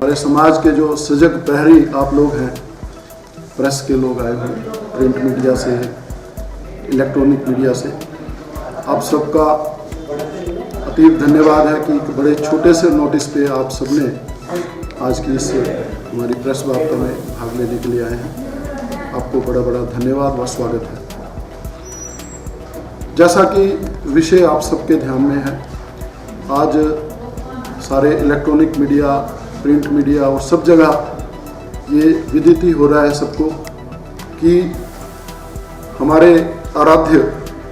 हमारे समाज के जो सजग प्रहरी आप लोग हैं, प्रेस के लोग आए हुए, प्रिंट मीडिया से, इलेक्ट्रॉनिक मीडिया से, आप सबका अतीब धन्यवाद है कि एक बड़े छोटे से नोटिस पे आप सबने आज की इस हमारी प्रेस वार्ता में भाग लेने के लिए आए हैं। आपको बड़ा बड़ा धन्यवाद व स्वागत है। जैसा कि विषय आप सबके ध्यान में है, आज सारे इलेक्ट्रॉनिक मीडिया, प्रिंट मीडिया और सब जगह ये विदित ही हो रहा है सबको कि हमारे आराध्य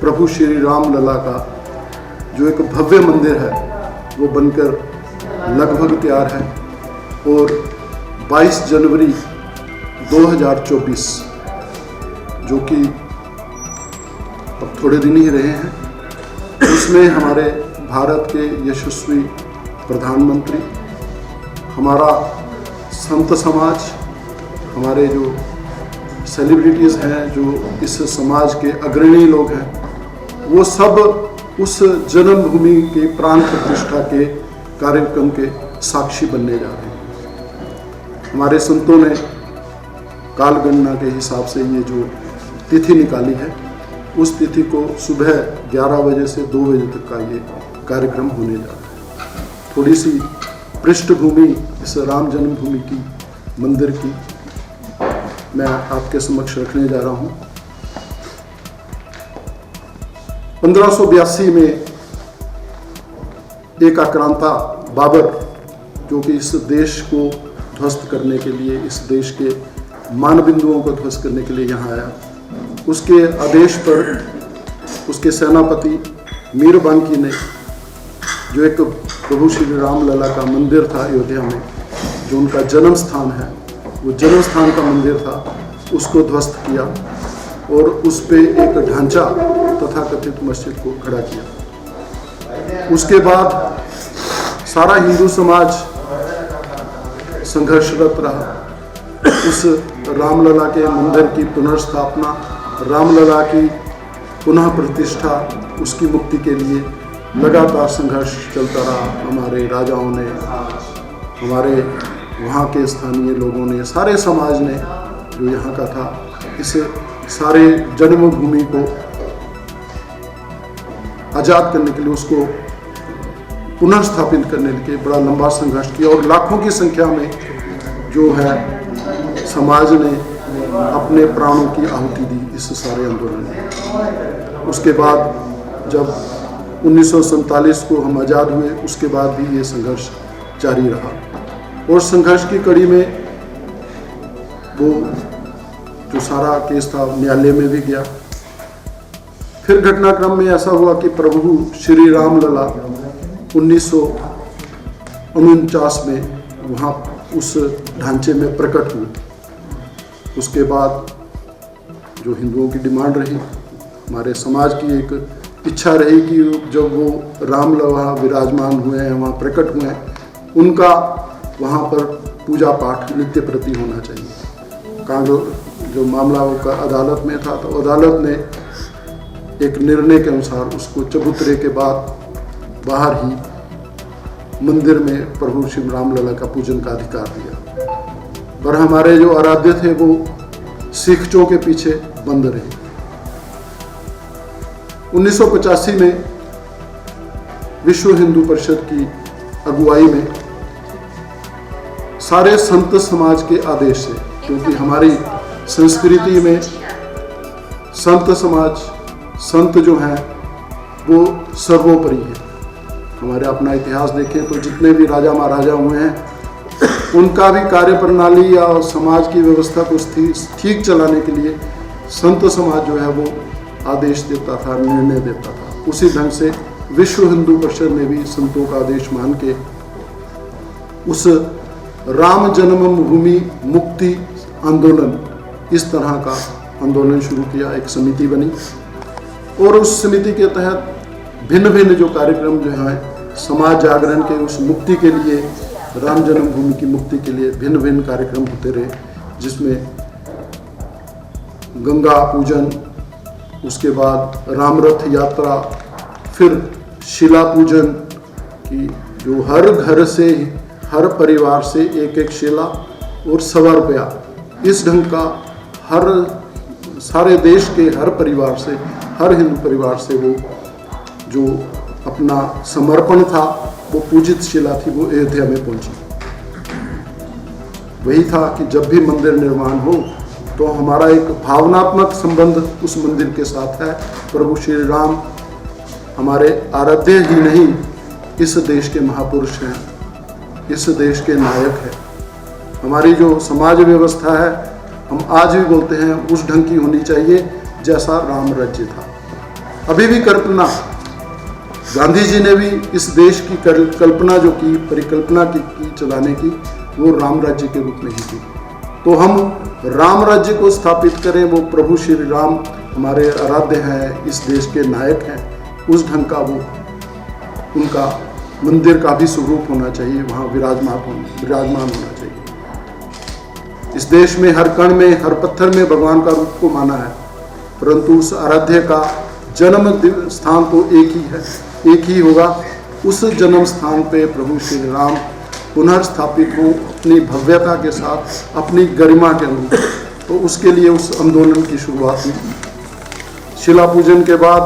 प्रभु श्री राम लला का जो एक भव्य मंदिर है वो बनकर लगभग तैयार है और 22 जनवरी 2024 जो कि अब थोड़े दिन ही रहे हैं, उसमें हमारे भारत के यशस्वी प्रधानमंत्री, हमारा संत समाज, हमारे जो सेलिब्रिटीज़ हैं, जो इस समाज के अग्रणी लोग हैं, वो सब उस जन्मभूमि के प्राण प्रतिष्ठा के कार्यक्रम के साक्षी बनने जा रहे हैं। हमारे संतों ने कालगणना के हिसाब से ये जो तिथि निकाली है, उस तिथि को सुबह 11 बजे से 2 बजे तक का ये कार्यक्रम होने जा रहा है। थोड़ी सी पृष्ठभूमि इस राम जन्मभूमि की, मंदिर की मैं आपके समक्ष रखने जा रहा हूँ। 1582 में एक आक्रांता बाबर, जो कि इस देश को ध्वस्त करने के लिए, इस देश के मानबिंदुओं को ध्वस्त करने के लिए यहाँ आया, उसके आदेश पर उसके सेनापति मीरबांकी ने जो एक प्रभु श्री राम लला का मंदिर था अयोध्या में, जो उनका जन्म स्थान है, वो जन्म स्थान का मंदिर था, उसको ध्वस्त किया और उस पे एक ढांचा तथाकथित मस्जिद को खड़ा किया। उसके बाद सारा हिंदू समाज संघर्षरत रहा। उस रामलला के मंदिर की पुनर्स्थापना, रामलला की पुनः प्रतिष्ठा, उसकी मुक्ति के लिए लगातार संघर्ष चलता रहा। हमारे राजाओं ने, हमारे वहाँ के स्थानीय लोगों ने, सारे समाज ने जो यहाँ का था, इस सारे जन्मभूमि को आज़ाद करने के लिए, उसको पुनर्स्थापित करने के लिए बड़ा लंबा संघर्ष किया और लाखों की संख्या में जो है समाज ने अपने प्राणों की आहुति दी इस सारे आंदोलन में। उसके बाद जब 1947 को हम आज़ाद हुए, उसके बाद भी ये संघर्ष जारी रहा और संघर्ष की कड़ी में वो जो सारा केस था न्यायालय में भी गया। फिर घटनाक्रम में ऐसा हुआ कि प्रभु श्री राम लला 1949 में वहाँ उस ढांचे में प्रकट हुए। उसके बाद जो हिंदुओं की डिमांड रही, हमारे समाज की एक इच्छा रही कि जब वो रामलला विराजमान हुए हैं, वहाँ प्रकट हुए हैं, उनका वहाँ पर पूजा पाठ नित्य प्रति होना चाहिए। कांग्रेस जो मामला का अदालत में था, तो अदालत ने एक निर्णय के अनुसार उसको चबूतरे के बाद बाहर ही मंदिर में प्रभु श्री रामलला का पूजन का अधिकार दिया। पर हमारे जो आराध्य थे वो सिखों के पीछे बंद रहे। 1985 में विश्व हिंदू परिषद की अगुवाई में सारे संत समाज के आदेश से, क्योंकि हमारी संस्कृति में संत समाज, संत जो हैं वो सर्वोपरि है। हमारे अपना इतिहास देखें तो जितने भी राजा महाराजा हुए हैं, उनका भी कार्य प्रणाली या समाज की व्यवस्था को ठीक चलाने के लिए संत समाज जो है वो आदेश देता था, निर्णय देता था। उसी ढंग से विश्व हिंदू परिषद ने भी संतों का आदेश मान के उस राम जन्मभूमि मुक्ति आंदोलन, इस तरह का आंदोलन शुरू किया। एक समिति बनी और उस समिति के तहत भिन्न भिन्न जो कार्यक्रम जो है समाज जागरण के, उस मुक्ति के लिए, राम जन्मभूमि की मुक्ति के लिए भिन्न भिन्न कार्यक्रम होते रहे, जिसमें गंगा पूजन, उसके बाद रामरथ यात्रा, फिर शिला पूजन की जो हर घर से हर परिवार से एक एक शिला और ₹1.25 इस ढंग का हर सारे देश के हर परिवार से, हर हिंदू परिवार से वो जो अपना समर्पण था, वो पूजित शिला थी, वो अयोध्या में पहुंची। वही था कि जब भी मंदिर निर्माण हो तो हमारा एक भावनात्मक संबंध उस मंदिर के साथ है। प्रभु श्री राम हमारे आराध्य ही नहीं, इस देश के महापुरुष हैं, इस देश के नायक हैं। हमारी जो समाज व्यवस्था है, हम आज भी बोलते हैं उस ढंग की होनी चाहिए जैसा राम राज्य था। अभी भी कल्पना गांधी जी ने भी इस देश की कल्पना जो की, परिकल्पना की चलाने की, वो राम राज्य के रूप में ही थी। तो हम राम राज्य को स्थापित करें, वो प्रभु श्री राम हमारे आराध्य हैं, इस देश के नायक हैं, उस ढंग का वो उनका मंदिर का भी स्वरूप होना चाहिए, वहाँ विराजमान होना चाहिए। इस देश में हर कण में, हर पत्थर में भगवान का रूप को माना है, परंतु उस आराध्य का जन्म स्थान तो एक ही है, एक ही होगा। उस जन्म स्थान पे प्रभु श्री राम पुनर्स्थापित हो अपनी भव्यता के साथ, अपनी गरिमा के अनुरूप। तो उसके लिए उस आंदोलन की शुरुआत हुई। शिला पूजन के बाद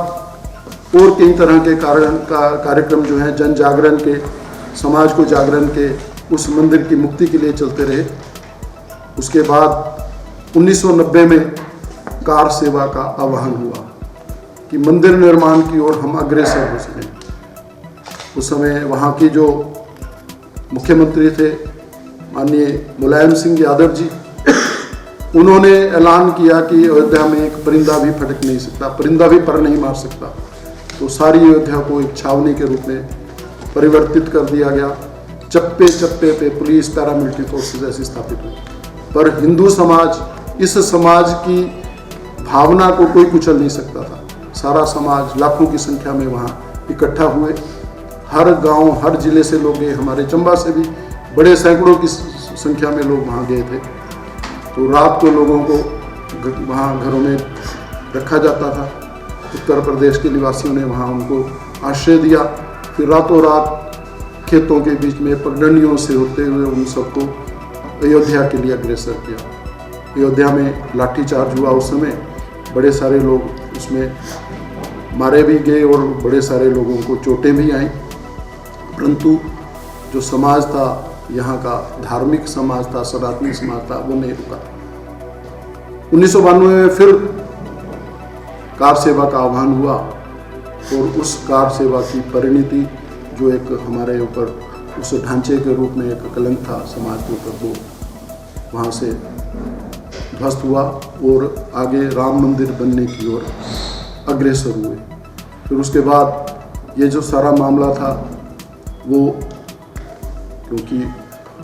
और कई तरह के कार्यक्रम जो हैं जन जागरण के, समाज को जागरण के, उस मंदिर की मुक्ति के लिए चलते रहे। उसके बाद 1990 में कार सेवा का आह्वान हुआ कि मंदिर निर्माण की ओर हम अग्रसर हो सकें। उस समय वहाँ की जो मुख्यमंत्री थे माननीय मुलायम सिंह यादव जी, उन्होंने ऐलान किया कि अयोध्या में एक परिंदा भी फटक नहीं सकता, परिंदा भी पर नहीं मार सकता। तो सारी अयोध्या को एक छावनी के रूप में परिवर्तित कर दिया गया। चप्पे चप्पे पे पुलिस, पैरामिलिट्री फोर्सेस ऐसी स्थापित हुई। पर हिंदू समाज, इस समाज की भावना को कोई कुचल नहीं सकता था। सारा समाज लाखों की संख्या में वहाँ इकट्ठा हुए। हर गांव, हर जिले से लोग गए, हमारे चंबा से भी बड़े सैकड़ों की संख्या में लोग वहाँ गए थे। तो रात को लोगों को वहाँ घरों में रखा जाता था। उत्तर प्रदेश के निवासियों ने वहाँ उनको आश्रय दिया। फिर रातों रात खेतों के बीच में पगडंडियों से होते हुए उन सबको अयोध्या के लिए अग्रसर किया। अयोध्या में लाठीचार्ज हुआ। उस समय बड़े सारे लोग उसमें मारे भी गए और बड़े सारे लोगों को चोटें भी आईं। परंतु जो समाज था, यहाँ का धार्मिक समाज था, सनातनी समाज था, वो नहीं रुका। 1992 में फिर कार सेवा का आह्वान हुआ और उस कार सेवा की परिणति जो एक हमारे ऊपर उस ढांचे के रूप में एक कलंक था समाज के ऊपर, वो वहाँ से ध्वस्त हुआ और आगे राम मंदिर बनने की ओर अग्रसर हुए। फिर उसके बाद ये जो सारा मामला था वो, क्योंकि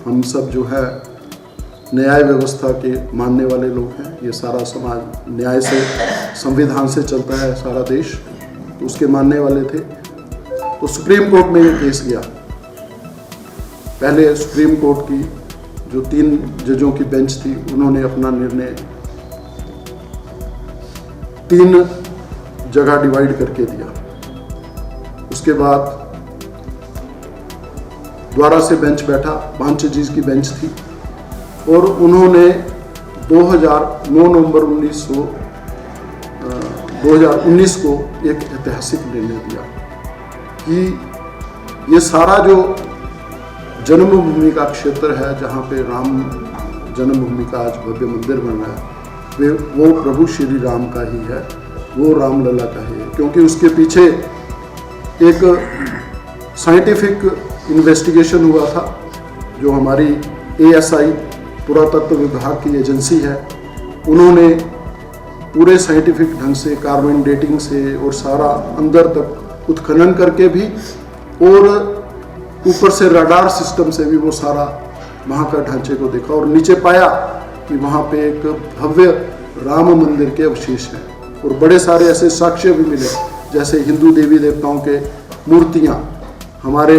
हम सब जो है न्याय व्यवस्था के मानने वाले लोग हैं, ये सारा समाज न्याय से, संविधान से चलता है सारा देश, तो उसके मानने वाले थे। तो सुप्रीम कोर्ट में ये केस गया। पहले सुप्रीम कोर्ट की जो 3 जजों की बेंच थी, उन्होंने अपना निर्णय 3 जगह डिवाइड करके दिया। उसके बाद दोबारा से बेंच बैठा, 5 जजेस की बेंच थी और उन्होंने 9 नवंबर 2019 को एक ऐतिहासिक निर्णय दिया कि ये सारा जो जन्मभूमि का क्षेत्र है, जहाँ पे राम जन्मभूमि का आज भव्य मंदिर बन रहा है, वो प्रभु श्री राम का ही है, वो रामलला का ही है। क्योंकि उसके पीछे एक साइंटिफिक इन्वेस्टिगेशन हुआ था, जो हमारी ASI पुरातत्व विभाग की एजेंसी है, उन्होंने पूरे साइंटिफिक ढंग से कार्बन डेटिंग से और सारा अंदर तक उत्खनन करके भी और ऊपर से रडार सिस्टम से भी वो सारा वहाँ का ढांचे को देखा और नीचे पाया कि वहाँ पे एक भव्य राम मंदिर के अवशेष हैं। और बड़े सारे ऐसे साक्ष्य भी मिले, जैसे हिंदू देवी देवताओं के मूर्तियाँ, हमारे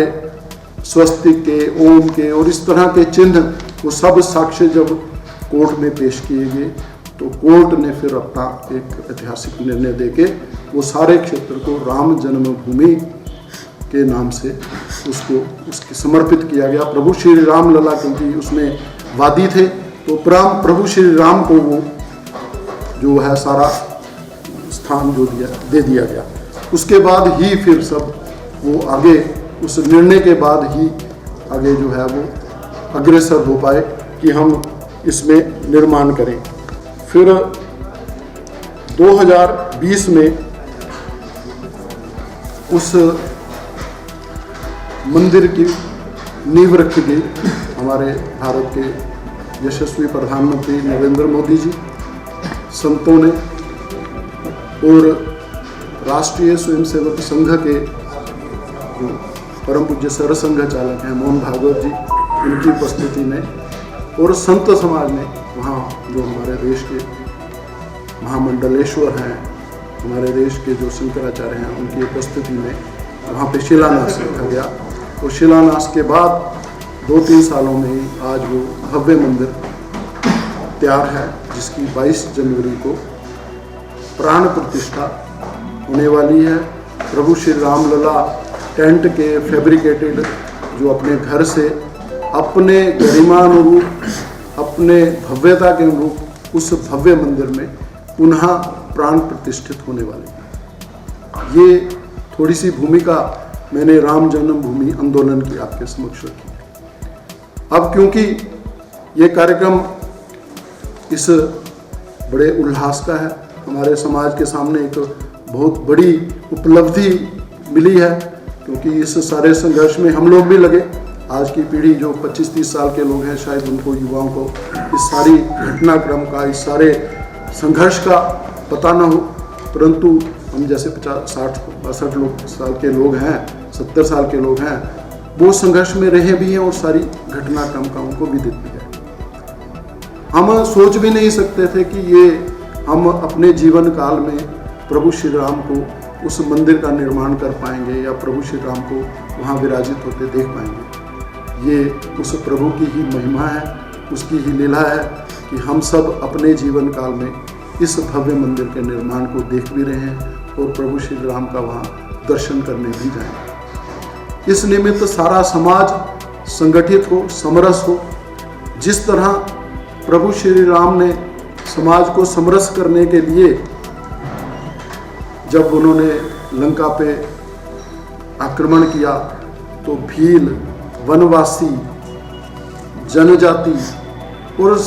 स्वस्तिक के, ओम के और इस तरह के चिन्ह, वो सब साक्ष्य जब कोर्ट में पेश किए गए तो कोर्ट ने फिर अपना एक ऐतिहासिक निर्णय देके वो सारे क्षेत्र को राम जन्मभूमि के नाम से उसके समर्पित किया गया। प्रभु श्री राम लला, क्योंकि उसमें वादी थे, तो प्रभु श्री राम को वो जो है सारा स्थान जो दे दिया गया। उसके बाद ही फिर सब वो आगे, उस निर्णय के बाद ही आगे जो है वो अग्रसर हो पाए कि हम इसमें निर्माण करें। फिर 2020 में उस मंदिर की नींव रखी गई हमारे भारत के यशस्वी प्रधानमंत्री नरेंद्र मोदी जी, संतों ने और राष्ट्रीय स्वयंसेवक संघ के जो परम पूज्य सरसंघ चालक हैं मोहन भागवत जी, उनकी उपस्थिति में और संत समाज ने वहाँ जो हमारे देश के महामंडलेश्वर हैं, हमारे देश के जो शंकराचार्य हैं, उनकी उपस्थिति में वहाँ पे शिलान्यास रखा गया। और शिलान्यास के बाद 2-3 सालों में ही आज वो भव्य मंदिर तैयार है, जिसकी 22 जनवरी को प्राण प्रतिष्ठा होने वाली है। प्रभु श्री राम लला टेंट के फैब्रिकेटेड जो अपने घर से अपने गरिमानुरूप, अपने भव्यता के अनुरूप उस भव्य मंदिर में पुनः प्राण प्रतिष्ठित होने वाले हैं। ये थोड़ी सी भूमिका मैंने राम जन्मभूमि आंदोलन की आपके समक्ष रखी। अब क्योंकि ये कार्यक्रम इस बड़े उल्लास का है, हमारे समाज के सामने एक बहुत बड़ी उपलब्धि मिली है, क्योंकि इस सारे संघर्ष में हम लोग भी लगे। आज की पीढ़ी जो 25-30 साल के लोग हैं, शायद उनको, युवाओं को इस सारी घटनाक्रम का, इस सारे संघर्ष का पता ना हो, परंतु हम जैसे 50-60-62 साल के लोग हैं, 70 साल के लोग हैं, वो संघर्ष में रहे भी हैं और सारी घटनाक्रम का उनको विदित भी है। हम सोच भी नहीं सकते थे कि ये हम अपने जीवन काल में प्रभु श्री राम को उस मंदिर का निर्माण कर पाएंगे या प्रभु श्री राम को वहाँ विराजित होते देख पाएंगे। ये उस प्रभु की ही महिमा है, उसकी ही लीला है कि हम सब अपने जीवन काल में इस भव्य मंदिर के निर्माण को देख भी रहे हैं और प्रभु श्री राम का वहाँ दर्शन करने भी जाएंगे। इस निमित्त सारा समाज संगठित हो, समरस हो। जिस तरह प्रभु श्री राम ने समाज को समरस करने के लिए जब उन्होंने लंका पे आक्रमण किया, तो भील, वनवासी, जनजाति और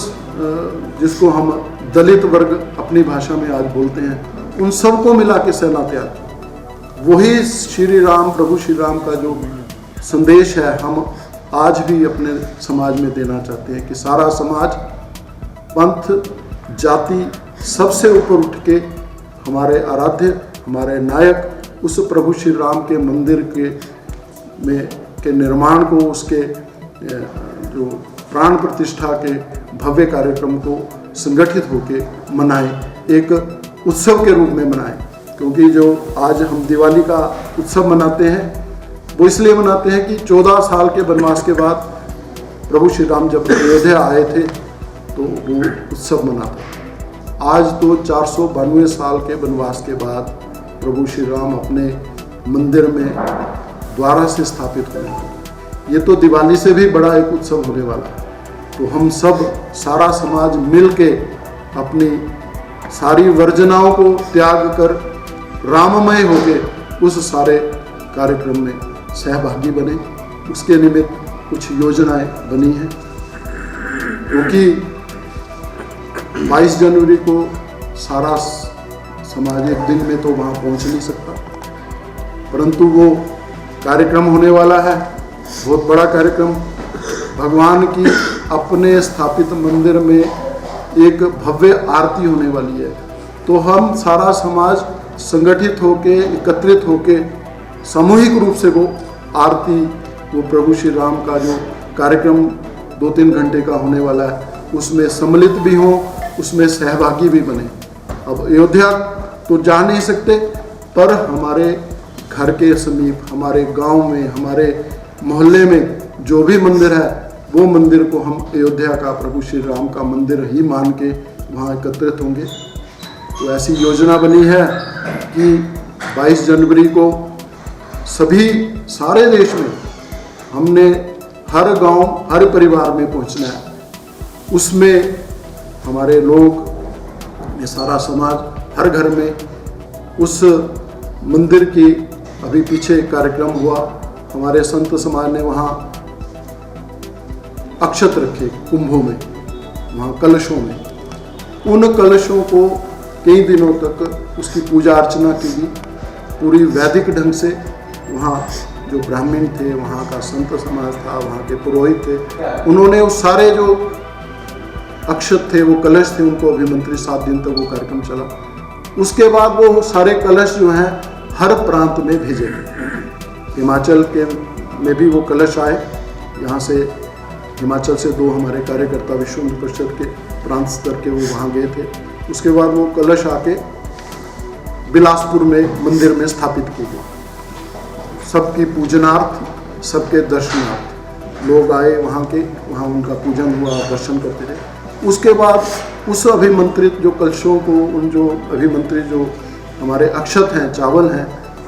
जिसको हम दलित वर्ग अपनी भाषा में आज बोलते हैं, उन सबको मिला के सेना तैयार की। वही श्री राम, प्रभु श्री राम का जो संदेश है, हम आज भी अपने समाज में देना चाहते हैं कि सारा समाज, पंथ, जाति सबसे ऊपर उठ के हमारे आराध्य, हमारे नायक उस प्रभु श्री राम के मंदिर के निर्माण को, उसके जो प्राण प्रतिष्ठा के भव्य कार्यक्रम को संगठित होके मनाएं, एक उत्सव के रूप में मनाएं। क्योंकि जो आज हम दिवाली का उत्सव मनाते हैं, वो इसलिए मनाते हैं कि 14 साल के वनवास के बाद प्रभु श्री राम जब अयोध्या आए थे तो वो उत्सव मनाते। आज तो 492 साल के वनवास के बाद प्रभु श्री राम अपने मंदिर में द्वारा से स्थापित होने वाले। ये तो दिवाली से भी बड़ा एक उत्सव होने वाला है। तो हम सब, सारा समाज मिल के अपनी सारी वर्जनाओं को त्याग कर राममय होके उस सारे कार्यक्रम में सहभागी बने। उसके निमित्त कुछ योजनाएं बनी हैं, क्योंकि 22 जनवरी को सारा समाज एक दिन में तो वहाँ पहुँच नहीं सकता, परंतु वो कार्यक्रम होने वाला है, बहुत बड़ा कार्यक्रम। भगवान की अपने स्थापित मंदिर में एक भव्य आरती होने वाली है। तो हम सारा समाज संगठित होके, एकत्रित होके सामूहिक रूप से वो आरती, वो प्रभु श्री राम का जो कार्यक्रम 2-3 घंटे का होने वाला है, उसमें सम्मिलित भी हों, उसमें सहभागी भी बने। अब अयोध्या तो जा नहीं सकते, पर हमारे घर के समीप, हमारे गांव में, हमारे मोहल्ले में जो भी मंदिर है, वो मंदिर को हम अयोध्या का प्रभु श्री राम का मंदिर ही मान के वहाँ एकत्रित होंगे। तो ऐसी योजना बनी है कि 22 जनवरी को सभी सारे देश में हमने हर गांव हर परिवार में पहुंचना है। उसमें हमारे लोग, ये सारा समाज हर घर में, उस मंदिर की अभी पीछे कार्यक्रम हुआ, हमारे संत समाज ने वहाँ अक्षत रखे कुंभों में, वहाँ कलशों में। उन कलशों को कई दिनों तक उसकी पूजा अर्चना की गई पूरी वैदिक ढंग से। वहाँ जो ब्राह्मण थे, वहाँ का संत समाज था, वहाँ के पुरोहित थे, उन्होंने उस सारे जो अक्षत थे, वो कलश थे, उनको अभिमंत्रित 7 दिन तक वो कार्यक्रम चला। उसके बाद वो सारे कलश जो हैं हर प्रांत में भेजे गए। हिमाचल के में भी वो कलश आए, यहाँ से हिमाचल से 2 हमारे कार्यकर्ता विश्व हिंदू परिषद के प्रांत स्तर के वो वहाँ गए थे। उसके बाद वो कलश आके बिलासपुर में मंदिर में स्थापित किए गए। सबकी पूजनार्थ, सबके दर्शनार्थ लोग आए वहाँ के, वहाँ उनका पूजन हुआ, दर्शन करते रहे। उसके बाद उस अभिमंत्रित जो कलशों को, उन जो अभिमंत्रित जो हमारे अक्षत हैं, चावल हैं,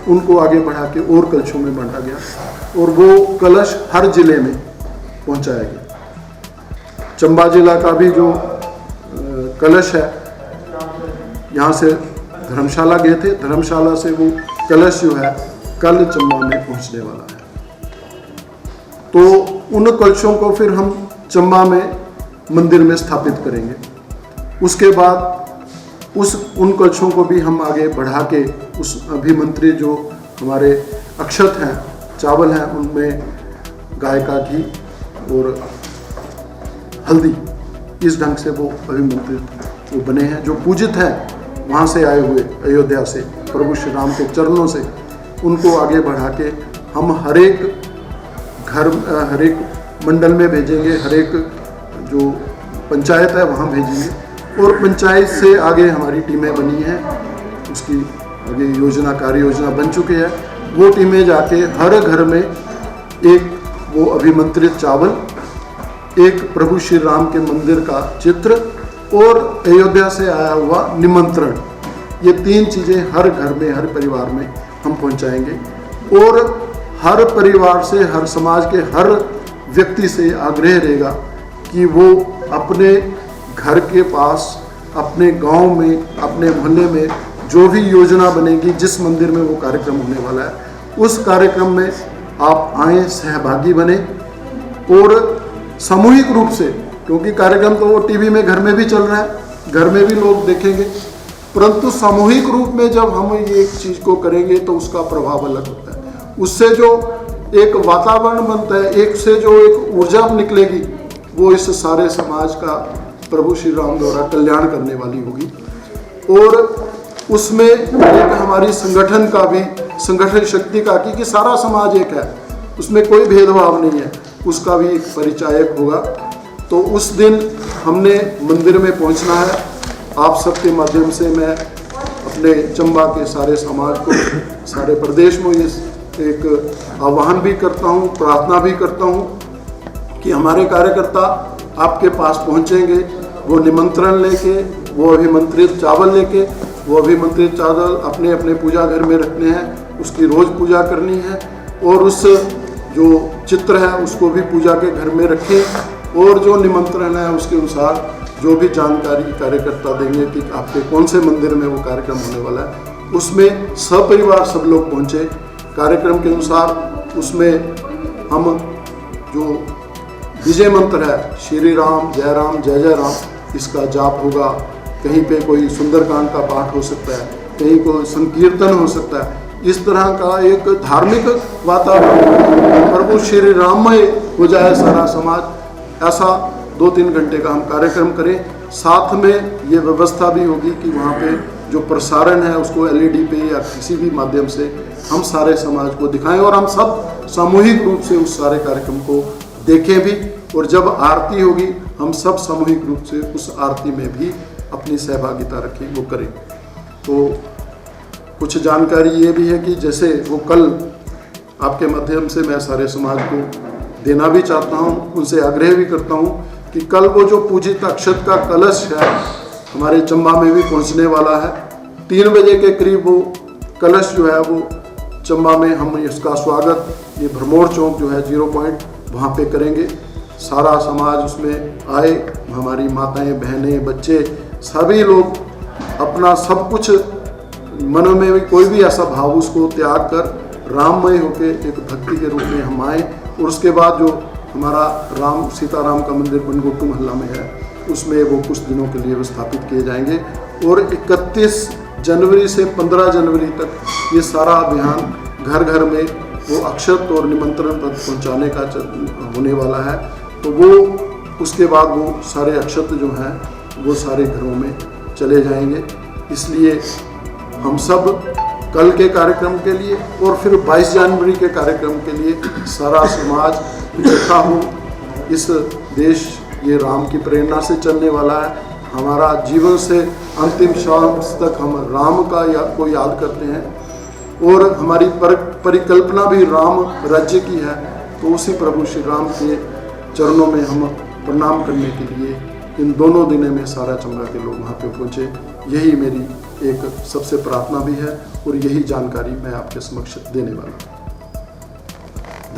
उनको आगे बढ़ा के और कलशों में बांटा गया और वो कलश हर जिले में पहुँचाया गया। चंबा जिला का भी जो कलश है, यहाँ से धर्मशाला गए थे, धर्मशाला से वो कलश जो है कल चंबा में पहुंचने वाला है। तो उन कलशों को फिर हम चंबा में मंदिर में स्थापित करेंगे। उसके बाद उन कलशों को भी हम आगे बढ़ा के उस अभिमंत्रित जो हमारे अक्षत हैं, चावल हैं, उनमें गाय का घी और हल्दी, इस ढंग से वो अभिमंत्रित वो बने हैं, जो पूजित हैं वहाँ से आए हुए अयोध्या से, प्रभु श्री राम के चरणों से, उनको आगे बढ़ा के हम हर एक घर, हर एक मंडल में भेजेंगे, हर एक जो पंचायत है वहाँ भेजेंगे। और पंचायत से आगे हमारी टीमें बनी हैं, उसकी आगे योजना, कार्य योजना बन चुकी है। वो टीमें जाके हर घर में एक वो अभिमंत्रित चावल, एक प्रभु श्री राम के मंदिर का चित्र और अयोध्या से आया हुआ निमंत्रण, ये 3 चीज़ें हर घर में, हर परिवार में हम पहुंचाएंगे। और हर परिवार से, हर समाज के हर व्यक्ति से आग्रह रहेगा कि वो अपने घर के पास, अपने गांव में, अपने मोहल्ले में जो भी योजना बनेगी, जिस मंदिर में वो कार्यक्रम होने वाला है, उस कार्यक्रम में आप आएँ, सहभागी बने और सामूहिक रूप से, क्योंकि कार्यक्रम तो वो टीवी में घर में भी चल रहा है, घर में भी लोग देखेंगे, परंतु सामूहिक रूप में जब हम ये एक चीज़ को करेंगे तो उसका प्रभाव अलग होता है। उससे जो एक वातावरण बनता है, एक से जो एक ऊर्जा निकलेगी, वो इस सारे समाज का प्रभु श्री राम द्वारा कल्याण करने वाली होगी। और उसमें एक हमारी संगठन का भी, संगठन शक्ति का, क्योंकि सारा समाज एक है, उसमें कोई भेदभाव नहीं है, उसका भी एक परिचायक होगा। तो उस दिन हमने मंदिर में पहुंचना है। आप सबके माध्यम से मैं अपने चंबा के सारे समाज को, सारे प्रदेश में ये एक आह्वान भी करता हूँ, प्रार्थना भी करता हूँ कि हमारे कार्यकर्ता आपके पास पहुँचेंगे, वो निमंत्रण लेके, वो अभिमंत्रित चावल लेके, वो अभिमंत्रित चावल अपने अपने पूजा घर में रखने हैं, उसकी रोज़ पूजा करनी है और उस जो चित्र है उसको भी पूजा के घर में रखें और जो निमंत्रण है उसके अनुसार जो भी जानकारी कार्यकर्ता देंगे कि आपके कौन से मंदिर में वो कार्यक्रम होने वाला है, उसमें सपरिवार सब लोग पहुँचे। कार्यक्रम के अनुसार उसमें हम जो विजय मंत्र है, श्री राम जय राम जय जय राम, इसका जाप होगा। कहीं पे कोई सुंदरकांड का पाठ हो सकता है, कहीं कोई संकीर्तन हो सकता है। इस तरह का एक धार्मिक वातावरण प्रभु श्री राममय हो जाए सारा समाज, ऐसा 2-3 घंटे का हम कार्यक्रम करें। साथ में ये व्यवस्था भी होगी कि वहाँ पे जो प्रसारण है उसको LED पे या किसी भी माध्यम से हम सारे समाज को दिखाएं और हम सब सामूहिक रूप से उस सारे कार्यक्रम को देखें भी। और जब आरती होगी हम सब सामूहिक रूप से उस आरती में भी अपनी सहभागिता रखें, वो करें। तो कुछ जानकारी ये भी है कि जैसे वो कल आपके माध्यम से मैं सारे समाज को देना भी चाहता हूँ, उनसे आग्रह भी करता हूँ कि कल वो जो पूजित अक्षत का कलश है हमारे चंबा में भी पहुँचने वाला है। 3 बजे के करीब वो कलश जो है वो चंबा में हम इसका स्वागत ये भरमौर चौक जो है 0 पॉइंट वहाँ पे करेंगे। सारा समाज उसमें आए, हमारी माताएं, बहनें, बच्चे, सभी लोग अपना सब कुछ मन में भी कोई भी ऐसा भाव उसको त्याग कर राममय होके एक भक्ति के रूप में हम आए। और उसके बाद जो हमारा सीताराम का मंदिर बनगोटू मोहल्ला में है उसमें वो कुछ दिनों के लिए स्थापित किए जाएंगे। और 31 जनवरी से 15 जनवरी तक ये सारा अभियान घर घर में वो अक्षत और निमंत्रण पत्र पहुँचाने का होने वाला है। तो वो उसके बाद वो सारे अक्षत जो हैं वो सारे घरों में चले जाएंगे। इसलिए हम सब कल के कार्यक्रम के लिए और फिर 22 जनवरी के कार्यक्रम के लिए सारा समाज इकट्ठा हो। इस देश ये राम की प्रेरणा से चलने वाला है। हमारा जीवन से अंतिम श्वास तक हम राम को याद करते हैं और हमारी परिकल्पना भी राम राज्य की है। तो उसी प्रभु श्री राम के चरणों में हम प्रणाम करने के लिए इन दोनों दिनों में सारा चंबा के लोग वहाँ पे पहुँचे। यही मेरी एक सबसे प्रार्थना भी है और यही जानकारी मैं आपके समक्ष देने वाला हूँ।